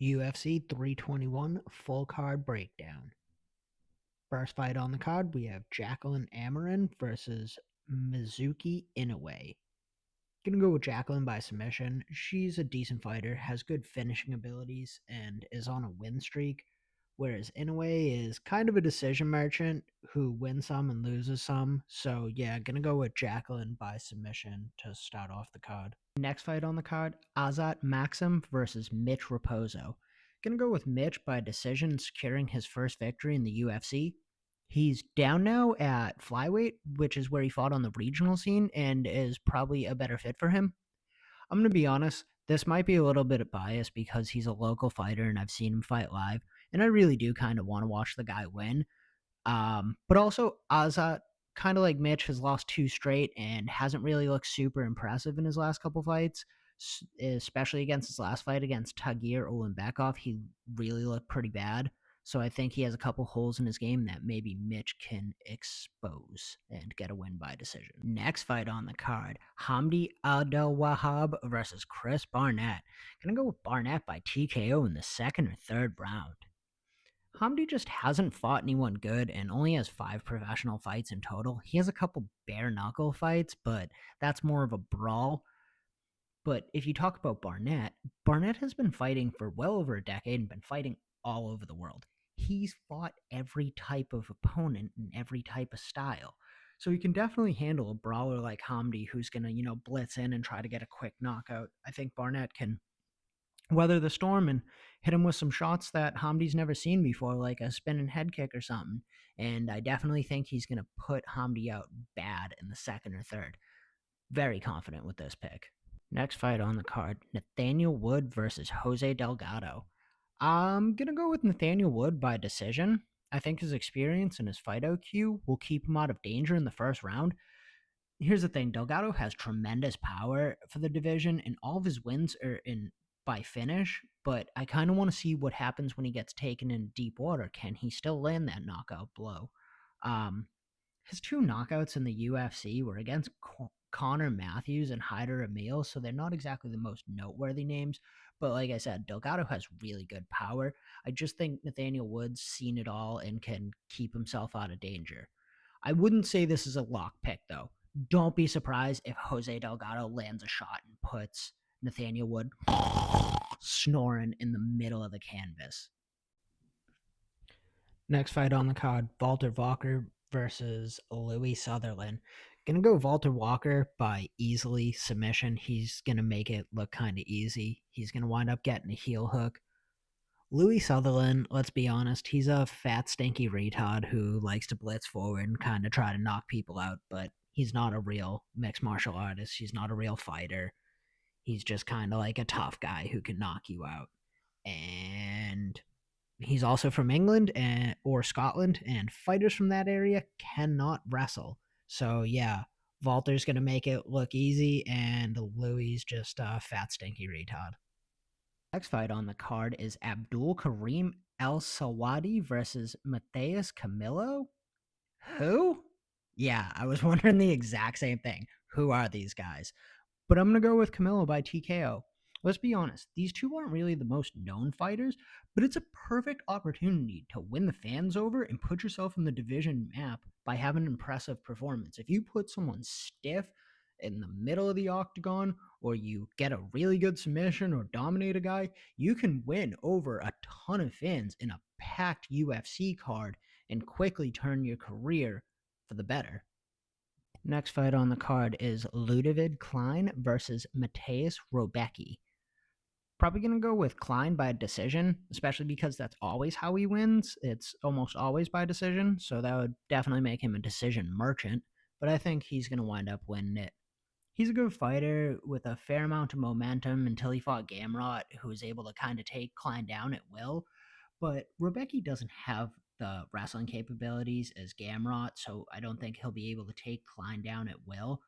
UFC 321 full card breakdown. First fight on the card, we have Jacqueline Amarin versus Mizuki Inoue. Gonna go with Jacqueline by submission. She's a decent fighter, has good finishing abilities, and is on a win streak. Whereas Inoue is kind of a decision merchant who wins some and loses some. So yeah, gonna go with Jacqueline by submission to start off the card. Next fight on the card, Azat Maxim versus Mitch Raposo. Gonna go with Mitch by decision, securing his first victory in the UFC. He's down now at flyweight, which is where he fought on the regional scene and is probably a better fit for him. I'm going to be honest, this might be a little bit of bias because he's a local fighter and I've seen him fight live, and I really do kind of want to watch the guy win. But also, Azat, kind of like Mitch, has lost two straight and hasn't really looked super impressive in his last couple fights, especially against his last fight against Tagir Ulanbekov. He really looked pretty bad. So I think he has a couple holes in his game that maybe Mitch can expose and get a win by decision. Next fight on the card, Hamdi Abdel Wahab versus Chris Barnett. Gonna go with Barnett by TKO in the second or third round. Hamdi just hasn't fought anyone good and only has 5 professional fights in total. He has a couple bare knuckle fights, but that's more of a brawl. But if you talk about Barnett, Barnett has been fighting for well over a decade and been fighting all over the world. He's fought every type of opponent and every type of style. So he can definitely handle a brawler like Hamdi who's going to, blitz in and try to get a quick knockout. I think Barnett can weather the storm and hit him with some shots that Hamdi's never seen before, like a spinning head kick or something. And I definitely think he's going to put Hamdi out bad in the second or third. Very confident with this pick. Next fight on the card, Nathaniel Wood versus Jose Delgado. I'm going to go with Nathaniel Wood by decision. I think his experience and his fight IQ will keep him out of danger in the first round. Here's the thing, Delgado has tremendous power for the division, and all of his wins are in by finish, but I kind of want to see what happens when he gets taken in deep water. Can he still land that knockout blow? His 2 knockouts in the UFC were against Connor Matthews and Hyder Emil, so they're not exactly the most noteworthy names. But like I said, Delgado has really good power. I just think Nathaniel Wood's seen it all and can keep himself out of danger. I wouldn't say this is a lock pick, though. Don't be surprised if Jose Delgado lands a shot and puts Nathaniel Wood snoring in the middle of the canvas. Next fight on the card, Walter Walker versus Louis Sutherland. Gonna go Walter Walker by easily submission. He's gonna make it look kind of easy. He's gonna wind up getting a heel hook. Louis Sutherland, let's be honest, he's a fat, stinky retard who likes to blitz forward and kind of try to knock people out, but he's not a real mixed martial artist. He's not a real fighter. He's just kind of like a tough guy who can knock you out. And he's also from England or Scotland, and fighters from that area cannot wrestle. So yeah, Walter's gonna make it look easy, and Louis just a fat, stinky retard. Next fight on the card is Abdul Karim El Sawadi versus Matheus Camilo. Who? Yeah, I was wondering the exact same thing. Who are these guys? But I'm going to go with Camilo by TKO. Let's be honest, these two aren't really the most known fighters, but it's a perfect opportunity to win the fans over and put yourself in the division map by having an impressive performance. If you put someone stiff in the middle of the octagon, or you get a really good submission or dominate a guy, you can win over a ton of fans in a packed UFC card and quickly turn your career for the better. Next fight on the card is Ludovid Klein versus Mateusz Rebecki. Probably going to go with Klein by decision, especially because that's always how he wins. It's almost always by decision, so that would definitely make him a decision merchant, but I think he's going to wind up winning it. He's a good fighter with a fair amount of momentum until he fought Gamrot, who was able to kind of take Klein down at will. But Rebecki doesn't have the wrestling capabilities as Gamrot, so I don't think he'll be able to take Klein down at will.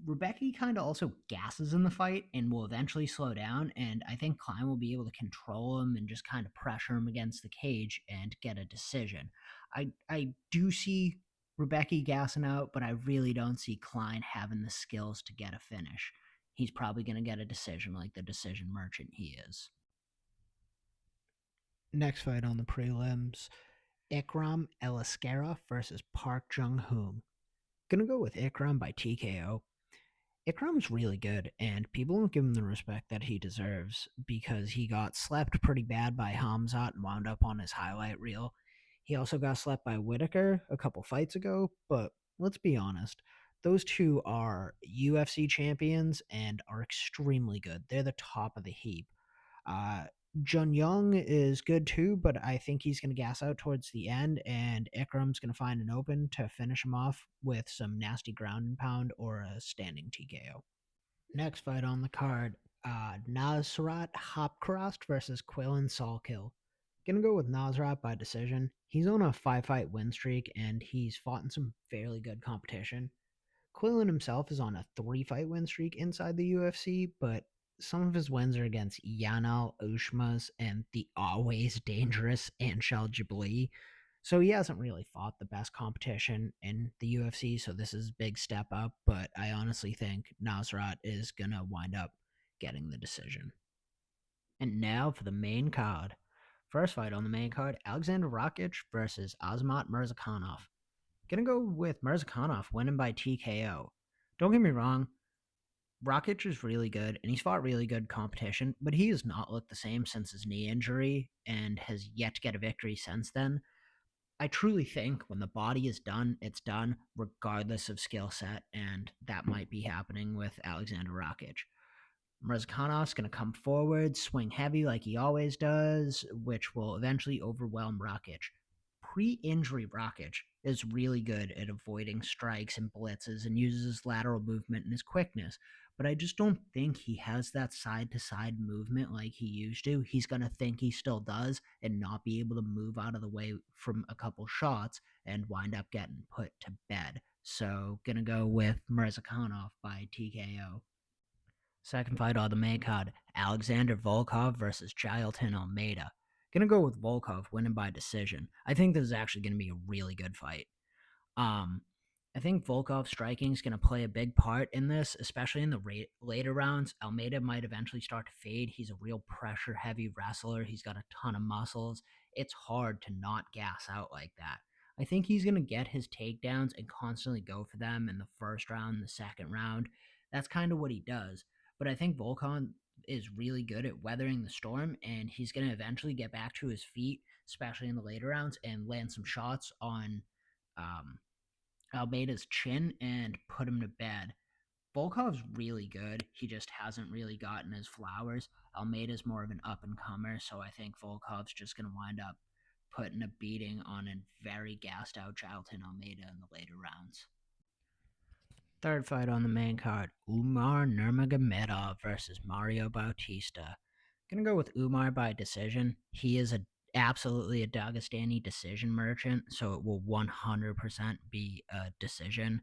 Rebecki kind of also gasses in the fight and will eventually slow down, and I think Klein will be able to control him and just kind of pressure him against the cage and get a decision. I do see Rebecki gassing out, but I really don't see Klein having the skills to get a finish. He's probably going to get a decision like the decision merchant he is. Next fight on the prelims, Ikram Eliscara versus Park Jung Hoon. Gonna go with Ikram by TKO. Ikram's really good, and people don't give him the respect that he deserves because he got slept pretty bad by Hamzat and wound up on his highlight reel. He also got slept by Whitaker a couple fights ago, but let's be honest. Those two are UFC champions and are extremely good. They're the top of the heap. Uh, Jun Young is good too, but I think he's going to gas out towards the end, and Ikram's going to find an open to finish him off with some nasty ground and pound or a standing TKO. Next fight on the card, Nasrat Hopcroft versus Quillen Salkill. Gonna go with Nasrat by decision. He's on a 5-fight win streak, and he's fought in some fairly good competition. Quillen himself is on a 3-fight win streak inside the UFC, but some of his wins are against Yanal Ushmas and the always dangerous Anshel Jabli. So he hasn't really fought the best competition in the UFC, so this is a big step up, but I honestly think Nasrat is going to wind up getting the decision. And now for the main card. First fight on the main card, Alexander Rakic versus Azmat Mirzakhanov. Gonna go with Mirzakhanov winning by TKO. Don't get me wrong, Rakic is really good and he's fought really good competition, but he has not looked the same since his knee injury and has yet to get a victory since then. I truly think when the body is done, it's done, regardless of skill set, and that might be happening with Alexander Rakic. Mrazkanov's going to come forward, swing heavy like he always does, which will eventually overwhelm Rakic. Pre-injury Rakic is really good at avoiding strikes and blitzes and uses his lateral movement and his quickness, but I just don't think he has that side-to-side movement like he used to. He's going to think he still does and not be able to move out of the way from a couple shots and wind up getting put to bed. So, gonna go with Mrazkanov by TKO. Second fight on the main card, Alexander Volkov versus Jailton Almeida. Gonna go with Volkov winning by decision. I think this is actually gonna be a really good fight. Um, I think Volkov's striking is going to play a big part in this, especially in the later rounds. Almeida might eventually start to fade. He's a real pressure heavy wrestler. He's got a ton of muscles. It's hard to not gas out like that. I think he's going to get his takedowns and constantly go for them in the first round, the second round. That's kind of what he does. But I think Volkov is really good at weathering the storm, and he's going to eventually get back to his feet, especially in the later rounds, and land some shots on um, Almeida's chin and put him to bed. Volkov's really good. He just hasn't really gotten his flowers. Almeida's more of an up and comer, so I think Volkov's just going to wind up putting a beating on a very gassed out Jailton Almeida in the later rounds. Third fight on the main card, Umar Nurmagomedov versus Mario Bautista. Gonna go with Umar by decision. He is absolutely a Dagestani decision merchant, so it will 100% be a decision.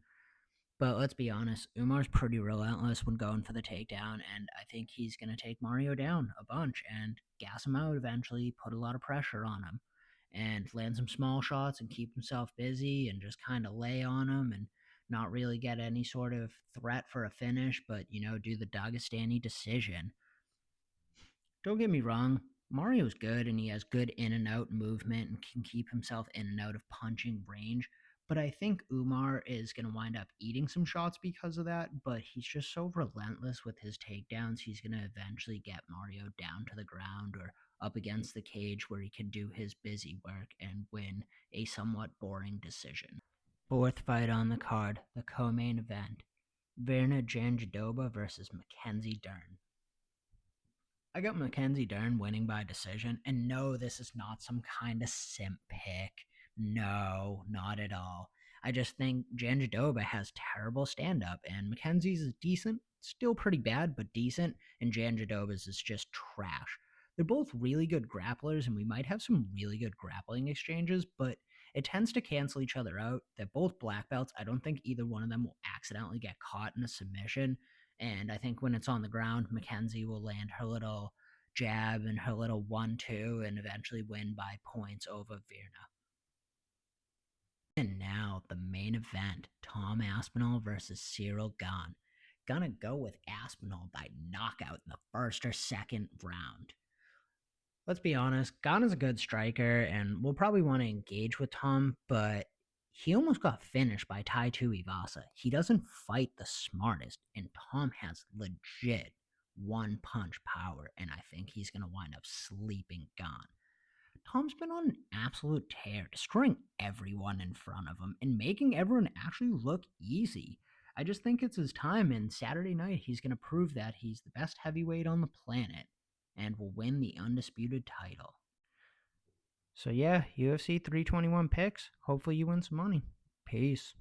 But let's be honest, Umar's pretty relentless when going for the takedown, and I think he's going to take Mario down a bunch and gas him out eventually, put a lot of pressure on him, and land some small shots and keep himself busy and just kind of lay on him and not really get any sort of threat for a finish, but, do the Dagestani decision. Don't get me wrong, Mario's good and he has good in and out movement and can keep himself in and out of punching range. But I think Umar is going to wind up eating some shots because of that. But he's just so relentless with his takedowns. He's going to eventually get Mario down to the ground or up against the cage where he can do his busy work and win a somewhat boring decision. Fourth fight on the card, the co-main event. Virna Jandiroba versus Mackenzie Dern. I got Mackenzie Dern winning by decision, and no, this is not some kind of simp pick. No, not at all. I just think Jandiroba has terrible stand up, and Mackenzie's is decent, still pretty bad, but decent, and Jandiroba's is just trash. They're both really good grapplers, and we might have some really good grappling exchanges, but it tends to cancel each other out. They're both black belts. I don't think either one of them will accidentally get caught in a submission. And I think when it's on the ground, Mackenzie will land her little jab and her little 1-2 and eventually win by points over Virna. And now the main event, Tom Aspinall versus Cyril Gane. Gonna go with Aspinall by knockout in the first or second round. Let's be honest, Gana's a good striker, and we'll probably want to engage with Tom, but he almost got finished by Tai Tuivasa. He doesn't fight the smartest, and Tom has legit one punch power, and I think he's going to wind up sleeping Gane. Tom's been on an absolute tear, destroying everyone in front of him and making everyone actually look easy. I just think it's his time, and Saturday night he's going to prove that he's the best heavyweight on the planet and will win the undisputed title. So, yeah, UFC 321 picks. Hopefully, you win some money. Peace.